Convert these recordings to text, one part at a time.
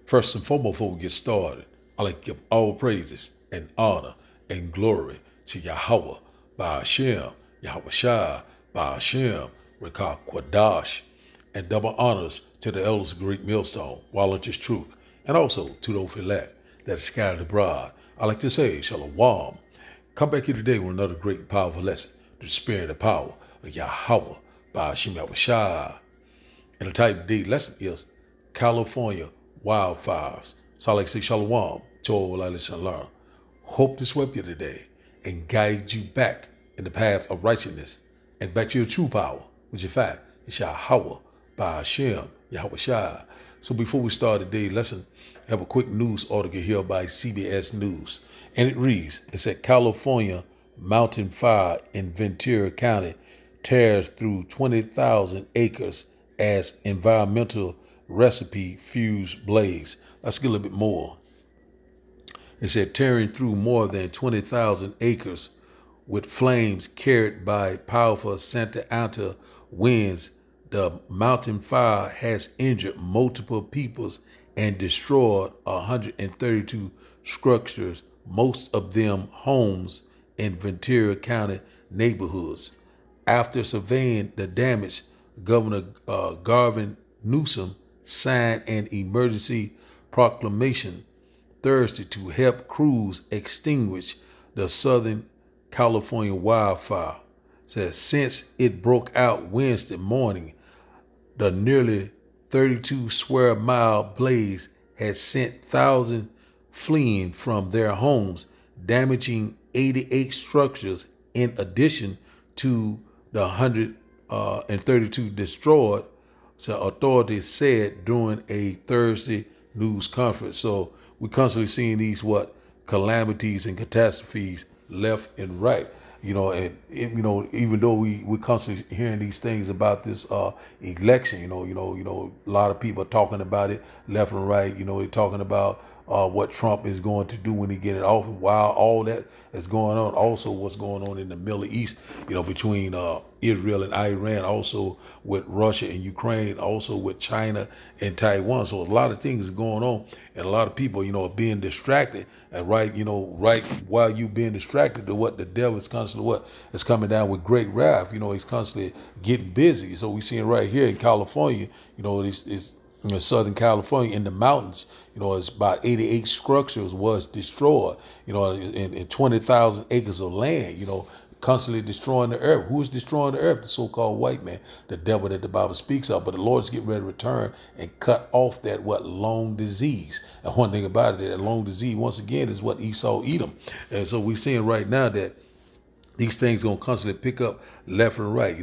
First and foremost, before we get started, I like to give all praises and honor and glory to Yahweh, by Hashem, Yahweh Shai, by Hashem, Rekah Kwadash, and double honors to the elders of Great Millstone, Wallach's Truth, and also to those elect that is scattered abroad. I like to say, Shalom. Come back here today with another great and powerful lesson to the spirit and the power of Yahweh, by Hashem, Yahweh Shai. And the type of day lesson is California wildfires. So I like to say Shalom, Torah Shalom. Hope to sweep you today and guide you back in the path of righteousness and back to your true power, which in fact is Yahweh, by Hashem, Yahweh Shai. So before we start today's lesson, I have a quick news article here by CBS News. And it reads, it said California mountain fire in Ventura County tears through 20,000 acres as environmental recipe fuse blaze. Let's get a little bit more. It said tearing through more than 20,000 acres with flames carried by powerful Santa Ana winds. The mountain fire has injured multiple peoples and destroyed 132 structures, most of them homes in Ventura County neighborhoods. After surveying the damage, Governor Gavin Newsom signed an emergency proclamation Thursday to help crews extinguish the Southern California wildfire. Says since it broke out Wednesday morning, the nearly 32 square mile blaze has sent thousands fleeing from their homes, damaging 88 structures in addition to the 132 destroyed, so authorities said during a Thursday news conference. So we're constantly seeing these calamities and catastrophes left and right. Even though we're constantly hearing these things about this election, a lot of people are talking about it left and right. They're talking about what Trump is going to do when he gets it off. And while all that is going on, also what's going on in the Middle East, between Israel and Iran, also with Russia and Ukraine, also with China and Taiwan. So a lot of things are going on, and a lot of people, are being distracted. And right while you being distracted to what the devil is constantly is coming down with great wrath. He's constantly getting busy. So we're seeing right here in California, it's Southern California in the mountains, it's about 88 structures was destroyed, in 20,000 acres of land, constantly destroying the earth. Who is destroying the earth? The so-called white man, the devil that the Bible speaks of. But the Lord's getting ready to return and cut off that long disease. And one thing about it, that long disease, once again, is what Esau Edom. And so we're seeing right now that these things going to constantly pick up left and right,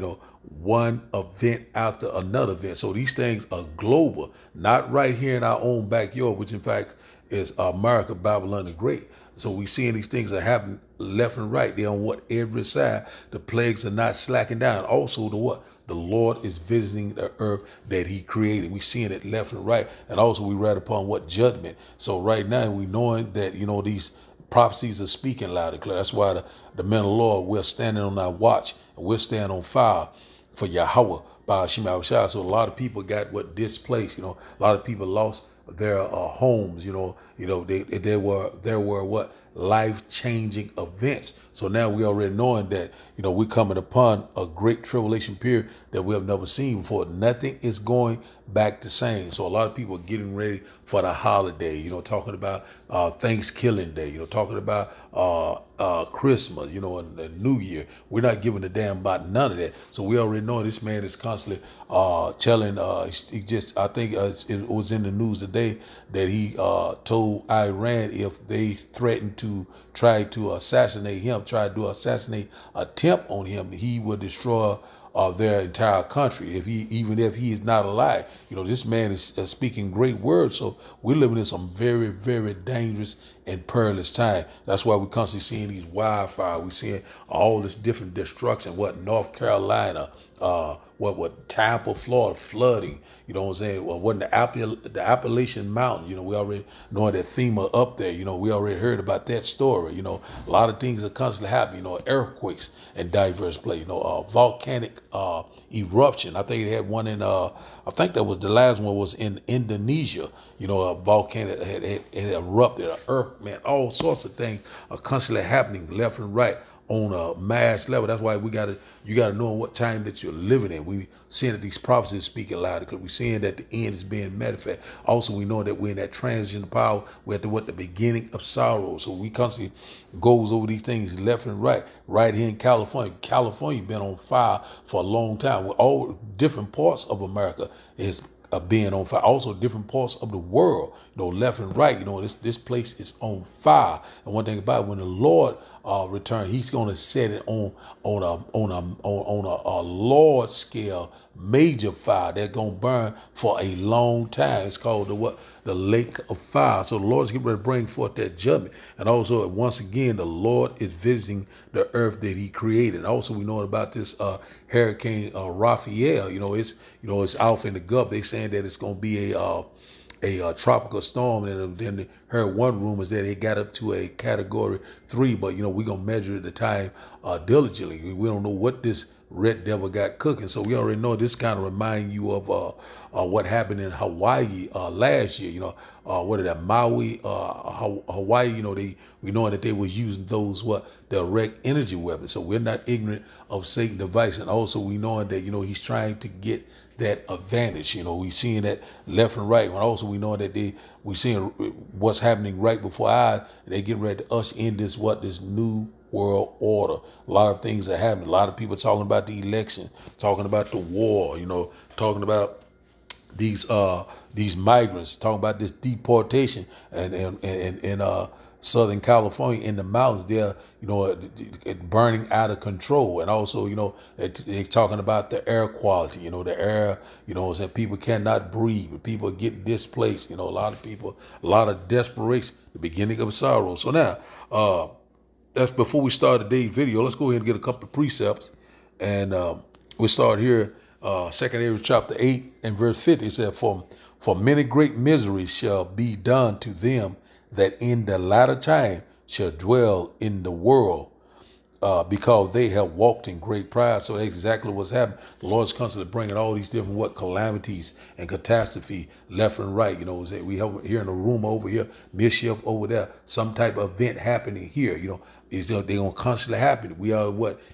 one event after another event. So these things are global, not right here in our own backyard, which in fact is America, Babylon the Great. So we're seeing these things are happening left and right. They're on every side. The plagues are not slacking down. Also, the Lord is visiting the earth that He created. We're seeing it left and right. And also we read upon what judgment. So right now we knowing that, these prophecies are speaking loud and clear. That's why the men of the Lord, we're standing on our watch and we're standing on fire for Yahweh, by Hashem Yahweh Shai. So a lot of people got displaced. A lot of people lost their homes. There were life-changing events. So now we already knowing that we're coming upon a great tribulation period that we have never seen before. Nothing is going back the same. So a lot of people are getting ready for the holiday. Talking about Thanksgiving Day. Talking about Christmas. And New Year. We're not giving a damn about none of that. So we already know this man is constantly telling. I think it was in the news today that he told Iran if they threatened to try to assassinate him, try to do assassinate attempt on him, he would destroy their entire country. Even if he is not alive, this man is speaking great words. So we're living in some very, very dangerous and perilous time. That's why we're constantly seeing these wildfires. We're seeing all this different destruction. North Carolina, what Tampa, Florida, flooding, you know what I'm saying? Well, wasn't the Appalachian Mountain, you know, we already know that FEMA up there, you know, we already heard about that story, you know, a lot of things are constantly happening, you know, earthquakes in diverse places, you know, volcanic eruption. I think they had one in, I think that was the last one was in Indonesia, you know, a volcano had erupted, an earth, man, all sorts of things are constantly happening left and right on a mass level. That's why you gotta know what time that you're living in. We seeing that these prophecies speaking loud because we're seeing that the end is being manifest. Also, we know that we're in that transition of power. We're at the beginning of sorrow. So we constantly goes over these things left and right. Right here in California. California been on fire for a long time. With all different parts of America is being on fire. Also, different parts of the world, you know, left and right. You know, this place is on fire. And one thing about it, when the Lord return, He's going to set it on a large scale, major fire that's going to burn for a long time. It's called the lake of fire. So the Lord's getting ready to bring forth that judgment. And also, once again, the Lord is visiting the earth that He created. And also, we know about this Hurricane Raphael. It's off in the Gulf. They saying that it's going to be a tropical storm, and then heard one rumor is that it got up to a category 3, but we're gonna measure the time diligently. We don't know what this red devil got cooking, so we already know this kind of remind you of what happened in Hawaii last year. What is that, Maui, Hawaii? We know that they was using those direct energy weapons. So we're not ignorant of Satan's device, and also we know that he's trying to get that advantage. We seeing that left and right. And also we know that we seeing what's happening right before our eyes. They getting ready to usher in this new world order. A lot of things are happening. A lot of people talking about the election, talking about the war, talking about these migrants, talking about this deportation and Southern California in the mountains there, it burning out of control. And also, they're talking about the air quality, the air, that people cannot breathe, people are getting displaced, a lot of people, a lot of desperation, the beginning of sorrow. So now, that's before we start today's video. Let's go ahead and get a couple of precepts. And we start here, 2 Ezra chapter 8 and verse 50. It said, For many great miseries shall be done to them that in the latter time shall dwell in the world, because they have walked in great pride. So that's exactly what's happening. The Lord's constantly bringing all these different calamities and catastrophe left and right. We have here in a room over here, mischief over there, some type of event happening here. They're gonna constantly happen. We are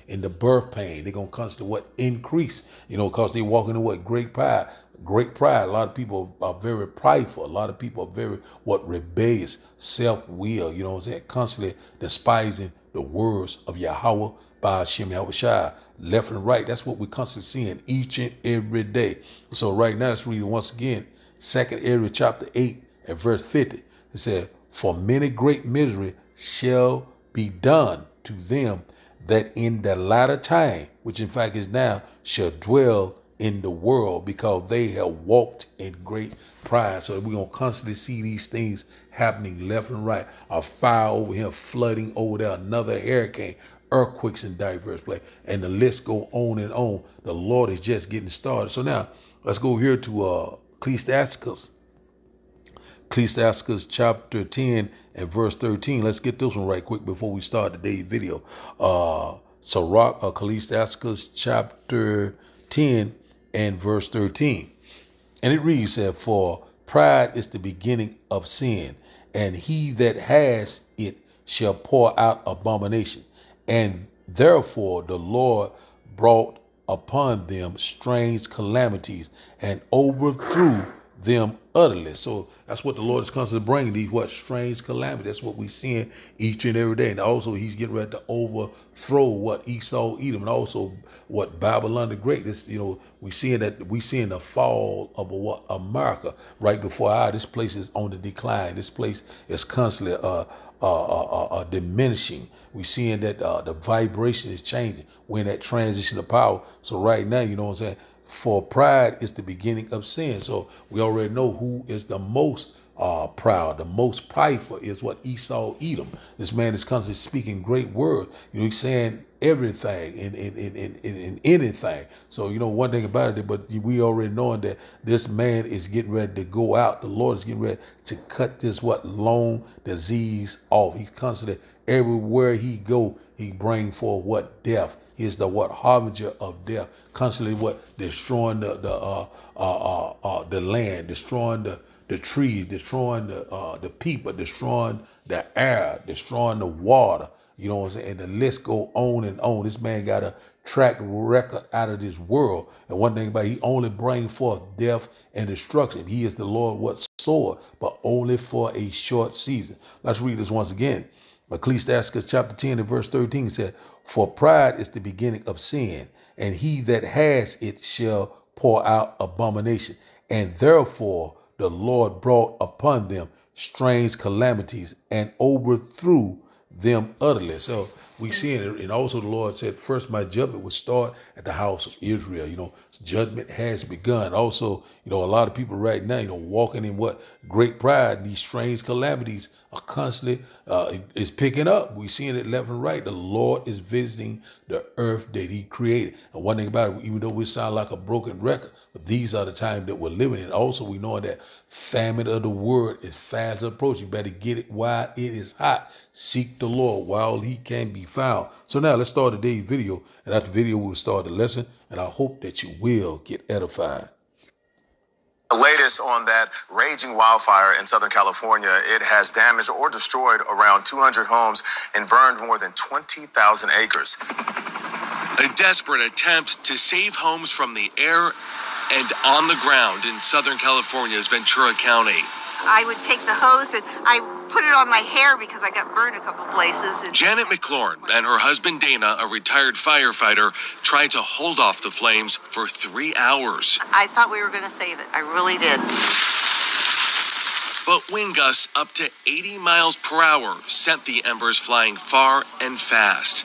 in the birth pain. They're gonna constantly increase. Because they walking in great pride. Great pride. A lot of people are very prideful. A lot of people are very rebellious, self-will. Constantly despising the words of Yahweh by Hashem Yahushua, left and right. That's what we're constantly seeing each and every day. So right now, let's read it once again. 2 Ezra chapter 8 and verse 50. It said, For many great misery shall be done to them that in the latter time, which in fact is now, shall dwell in the world, because they have walked in great pride. So we're going to constantly see these things happening left and right. A fire over here, flooding over there, another hurricane, earthquakes in diverse places, and the list go on and on. The Lord is just getting started. So now let's go here to Ecclesiasticus chapter 10 and verse 13. Let's get this one right quick before we start today's video. Ecclesiasticus chapter 10 and verse 13. And it reads, For pride is the beginning of sin, and he that has it shall pour out abomination. And therefore the Lord brought upon them strange calamities and overthrew them utterly. So that's what the Lord is constantly bringing, these strange calamities. That's what we're seeing each and every day. And also he's getting ready to overthrow Esau, Edom, and also Babylon the Great. This, we seeing the fall of America right before our eyes. This place is on the decline. This place is constantly diminishing. We're seeing that the vibration is changing. We're in that transition of power. So right now, for pride is the beginning of sin. So we already know who is the most proud, the most prideful is what Esau Edom. This man is constantly speaking great words. He's saying everything in anything. So one thing about it, but we already knowing that this man is getting ready to go out. The Lord is getting ready to cut this long disease off. He's constantly everywhere he go, he bring forth what death. He's the harbinger of death, constantly destroying the land, destroying the trees, destroying the people, destroying the air, destroying the water. You know what I'm saying? And the list go on and on. This man got a track record out of this world. And one thing about it, he only brings forth death and destruction. He is the Lord sword, but only for a short season. Let's read this once again. Ecclesiastes chapter 10 and verse 13 said, "For pride is the beginning of sin, and he that has it shall pour out abomination. And therefore the Lord brought upon them strange calamities and overthrew them utterly." So we see it, and also the Lord said, "First my judgment would start at the house of Israel." Judgment has begun. Also, a lot of people right now, walking in great pride, and these strange calamities are constantly is picking up. We seeing it left and right. The Lord is visiting the earth that He created. And one thing about it, even though we sound like a broken record, but these are the times that we're living in. Also, we know that famine of the word is fast approaching. You better get it while it is hot. Seek the Lord while He can be found. So now let's start today's video, and after the video we'll start the lesson, and I hope that you will get edified. The latest on that raging wildfire in Southern California, it has damaged or destroyed around 200 homes and burned more than 20,000 acres. A desperate attempt to save homes from the air and on the ground in Southern California's Ventura County. I would take the hose and I put it on my hair because I got burned a couple places. Janet McLaurin and her husband Dana, a retired firefighter, tried to hold off the flames for 3 hours. I thought we were going to save it. I really did. But wind gusts up to 80 miles per hour sent the embers flying far and fast.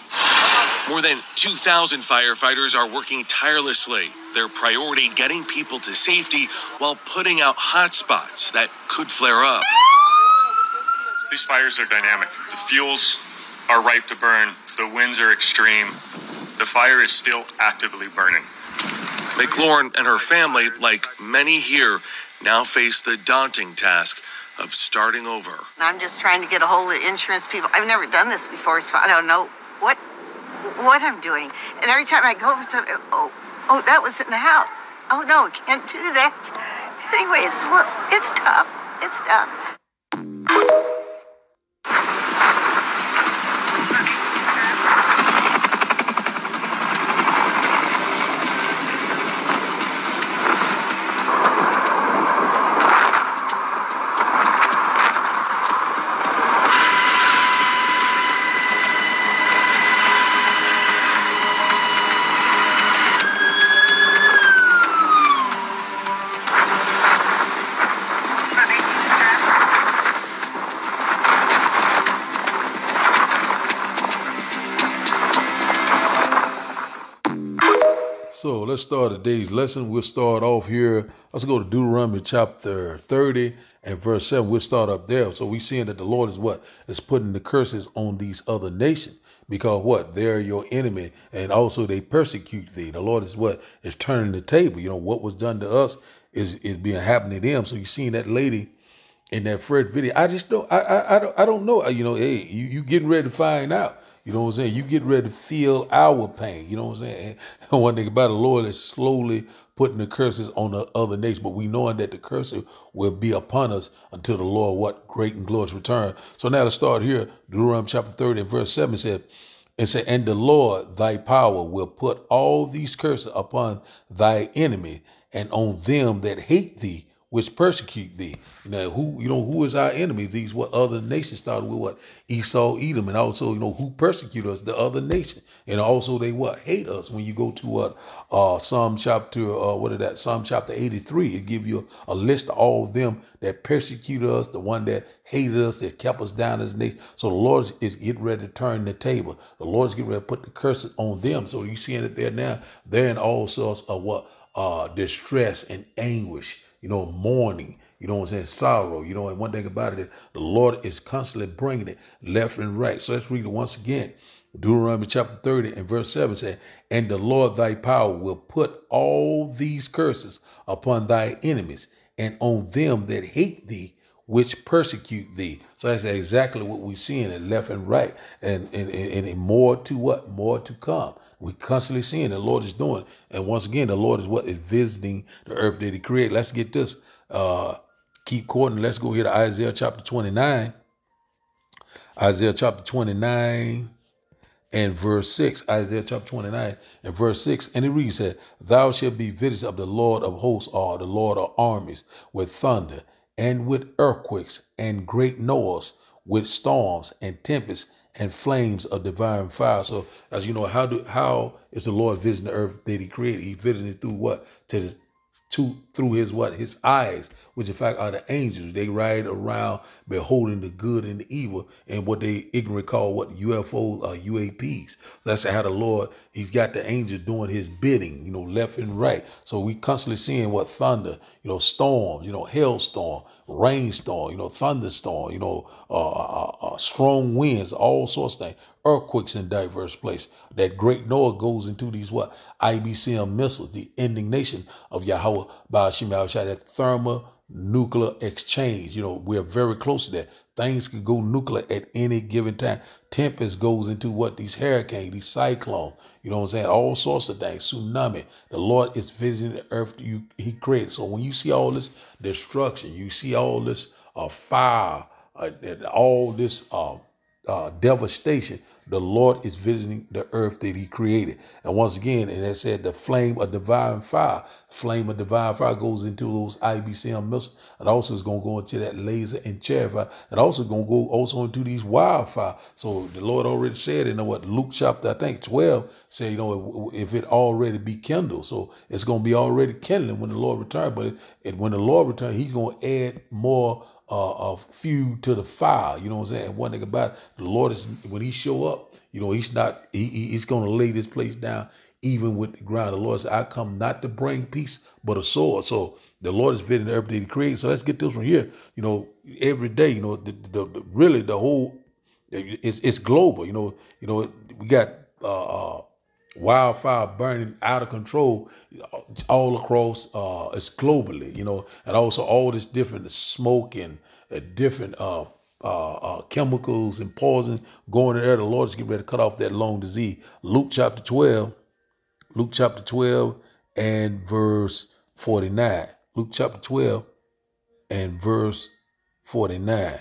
More than 2,000 firefighters are working tirelessly, their priority getting people to safety while putting out hot spots that could flare up. These fires are dynamic. The fuels are ripe to burn. The winds are extreme. The fire is still actively burning. McLaurin and her family, like many here, now face the daunting task of starting over. I'm just trying to get a hold of insurance people. I've never done this before, so I don't know what I'm doing. And every time I go for something, oh, that was in the house. Oh no, can't do that. Anyway, it's tough. It's tough. So let's start today's lesson. We'll start off here. Let's go to Deuteronomy chapter 30 and verse 7. We'll start up there. So we're seeing that the Lord is putting the curses on these other nations because they're your enemy, and also they persecute thee. The Lord is turning the table. What was done to us is being happening to them. So you seen that lady in that Fred video. I just don't. I don't know. Hey, you getting ready to find out. You know what I'm saying? You get ready to feel our pain. You know what I'm saying? And one thing about the Lord is slowly putting the curses on the other nations, but we knowing that the curses will be upon us until the Lord, great and glorious return. So now let's start here. Deuteronomy chapter 30 and verse 7 said, "And the Lord thy power will put all these curses upon thy enemy and on them that hate thee, which persecute thee." Who is our enemy? These other nations started with Esau, Edom, and also who persecute us, the other nation, and also they hate us. When you go to Psalm chapter 83, it give you a list of all of them that persecuted us, the one that hated us, that kept us down as a nation. So the Lord is getting ready to turn the table. The Lord is getting ready to put the curses on them. So you seeing it there now. They're in all sorts of distress and anguish, mourning, what I'm saying, sorrow, and one thing about it is the Lord is constantly bringing it left and right. So let's read it once again. Deuteronomy chapter 30 and verse 7 says, and the Lord thy power will put all these curses upon thy enemies and on them that hate thee, which persecute thee. So that's exactly what we're seeing in left and right. And more to what? More to come. We constantly seeing the Lord is doing. And once again, the Lord is what is visiting the earth that he created. Let's get this. Keep quoting. Let's go here to Isaiah chapter 29. Isaiah chapter 29 and verse 6. Isaiah chapter 29 and verse 6. And it reads that, thou shalt be visited of the Lord of hosts, or the Lord of armies, with thunder and with earthquakes and great noise, with storms and tempests and flames of devouring fire. So as you know, how is the Lord visiting the earth that he created? He visited it through what? Through his what? His eyes, which in fact are the angels. They ride around beholding the good and the evil, and what they ignorantly call what? UFOs or UAPs. So that's how the Lord, he's got the angels doing his bidding, left and right. So we constantly seeing what? Thunder, storms, hailstorm, rainstorm, thunderstorm, strong winds, all sorts of things, earthquakes in diverse places. That great Noah goes into these what? IBCM missiles, the indignation of Yahweh by Hashem Yahushua, that thermonuclear exchange. We're very close to that. Things can go nuclear at any given time. Tempest goes into what? These hurricanes, these cyclones, all sorts of things, tsunami. The Lord is visiting the earth he created. So when you see all this destruction, you see all this fire, and all this devastation, the Lord is visiting the earth that he created. And once again, and it said the flame of divine fire. Flame of divine fire goes into those IBCM missiles, and also is going to go into that laser and chariot fire, and also going to go also into these wildfire. So the Lord already said in what? Luke chapter, I think 12, say, if it already be kindled. So it's going to be already kindling when the Lord returns. But when the Lord returns, he's going to add more fuel to the fire. You know what I'm saying? One thing about it, the Lord is, when he show up, he's going to lay this place down even with the ground. The Lord said, I come not to bring peace, but a sword. So the Lord is visiting the earth that he created. So let's get this from here. Every day, really the whole, it's global. We got wildfire burning out of control all across it's globally, and also all this different smoke and different chemicals and poison going in the air. The Lord is getting ready to cut off that lung disease. Luke chapter 12 and verse 49. Luke chapter 12 and verse 49.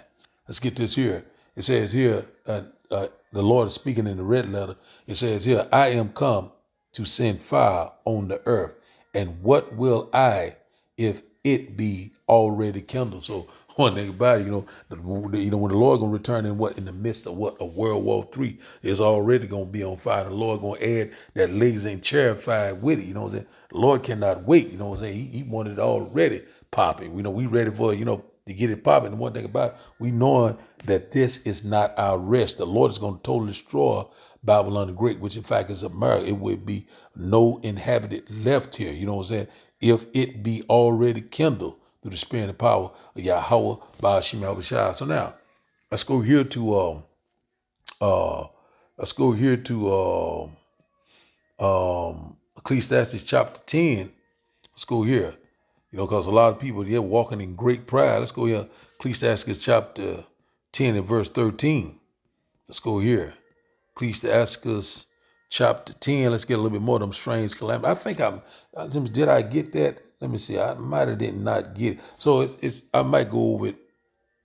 Let's get this here. It says here, the Lord is speaking in the red letter. It says here, I am come to send fire on the earth. And what will I if it be already kindled? So one thing about it, when the Lord gonna return in the midst of what? A World War III is already gonna be on fire. The Lord gonna add that laser and chariot fire with it. You know what I'm saying? The Lord cannot wait. You know what I'm saying? He wanted it already popping. We ready for to get it popping. And one thing about it, we knowing that this is not our rest. The Lord is going to totally destroy Babylon the Great, which in fact is America. It would be no inhabited left here. You know what I'm saying? If it be already kindled through the spirit and power of Yahweh by Hashem Yahushua. So now let's go here to Ecclesiastes chapter 10. Let's go here. Because a lot of people, they're walking in great pride. Let's go here. Ecclesiastes chapter 10 and verse 13. Let's go here. Ecclesiastes chapter 10. Let's get a little bit more of them strange calamities. Did I get that? Let me see. I might have did not get it. So I might go over it.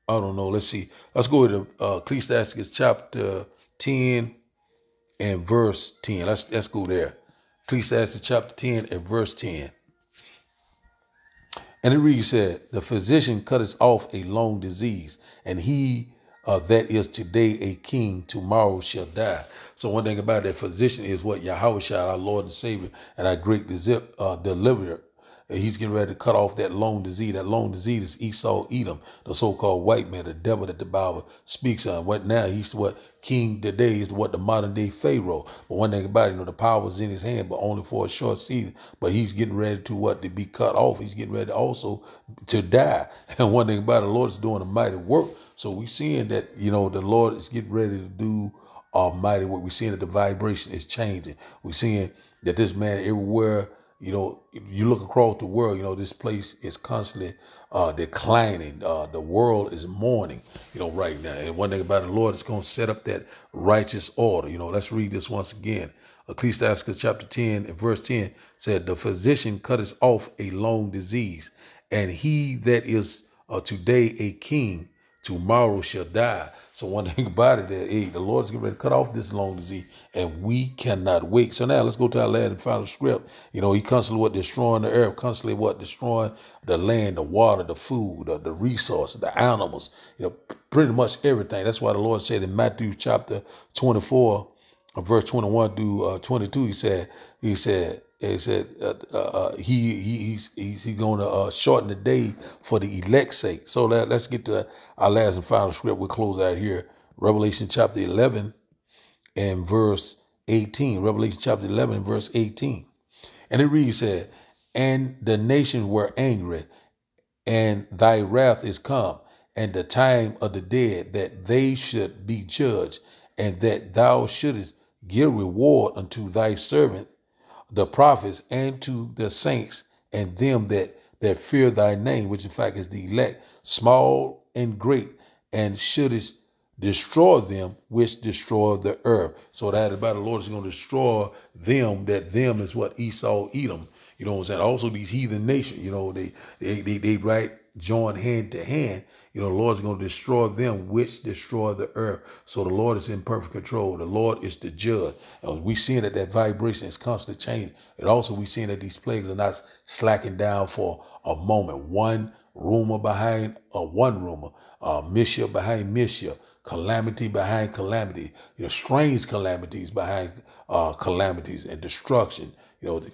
I don't know. Let's see. Let's go to Ecclesiastes chapter 10 and verse 10. Let's go there. Ecclesiastes chapter 10 and verse 10. And it reads, said, the physician cutteth off a long disease, and he that is today a king, tomorrow shall die. So one thing about that physician is what? Yahweh, our Lord and Savior, and our great deliverer. And he's getting ready to cut off that lone disease. That lone disease is Esau, Edom, the so-called white man, the devil that the Bible speaks on. What now? He's what king today is what the modern day Pharaoh. But one thing about it, the power is in his hand, but only for a short season. But he's getting ready to what? To be cut off. He's getting ready also to die. And one thing about it, the Lord is doing a mighty work. So we seeing that, the Lord is getting ready to do almighty work. We're seeing that the vibration is changing. We're seeing that this man everywhere, you look across the world, this place is constantly declining. The world is mourning, right now. And one thing about the Lord is going to set up that righteous order. Let's read this once again. Ecclesiastes chapter 10 and verse 10 said, the physician cutteth off a long disease, and he that is today a king tomorrow shall die. So one thing about it, that the Lord is getting ready to cut off this long disease, and we cannot wait. So now let's go to our last and final script. He constantly destroying the earth, constantly destroying the land, the water, the food, the resources, the animals, pretty much everything. That's why the Lord said in Matthew chapter 24, verse 21 to 22, he said he's going to shorten the day for the elect's sake. So let's get to our last and final script. We'll close out here. Revelation chapter 11 and verse 18. Revelation chapter 11 and verse 18. And it reads, and the nations were angry, and thy wrath is come, and the time of the dead, that they should be judged, and that thou shouldest give reward unto thy servant, the prophets, and to the saints, and them that fear thy name, which in fact is the elect, small and great, and shouldest destroy them which destroy the earth. So that about the Lord is going to destroy them. That them is what? Esau, Edom. You know what I'm saying? Also these heathen nations, they right join hand to hand. The Lord's going to destroy them which destroy the earth. So the Lord is in perfect control. The Lord is the judge. And we seeing that vibration is constantly changing. And also we seeing that these plagues are not slacking down for a moment. One rumor behind one rumor, mischief behind mischief, calamity behind calamity, strange calamities behind calamities and destruction,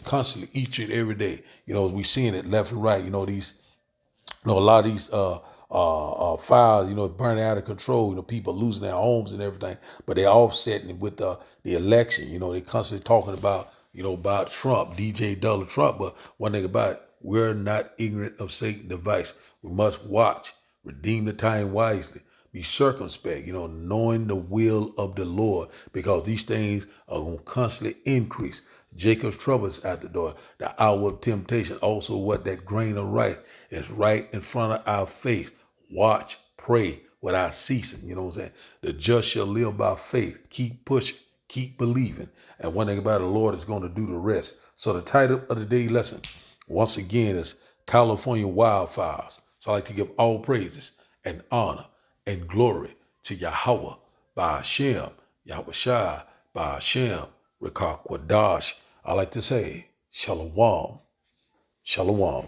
constantly each and every day. We seeing it left and right, these, a lot of these fires, burning out of control, people losing their homes and everything, but they're offsetting with the election. They constantly talking about, about Trump, DJ Donald Trump. But one thing about it, we're not ignorant of Satan's device. We must watch, redeem the time wisely, be circumspect, knowing the will of the Lord, because these things are going to constantly increase. Jacob's trouble is at the door. The hour of temptation, also what that grain of rice is right in front of our face. Watch, pray without ceasing. You know what I'm saying? The just shall live by faith. Keep pushing, keep believing. And one thing about it, the Lord is going to do the rest. So the title of the day lesson, once again, is California Wildfires. So I like to give all praises and honor and glory to Yahweh, by Hashem, Yahweh Shai, by Hashem, Rekah Kwadash. I like to say, Shalom, Shalom.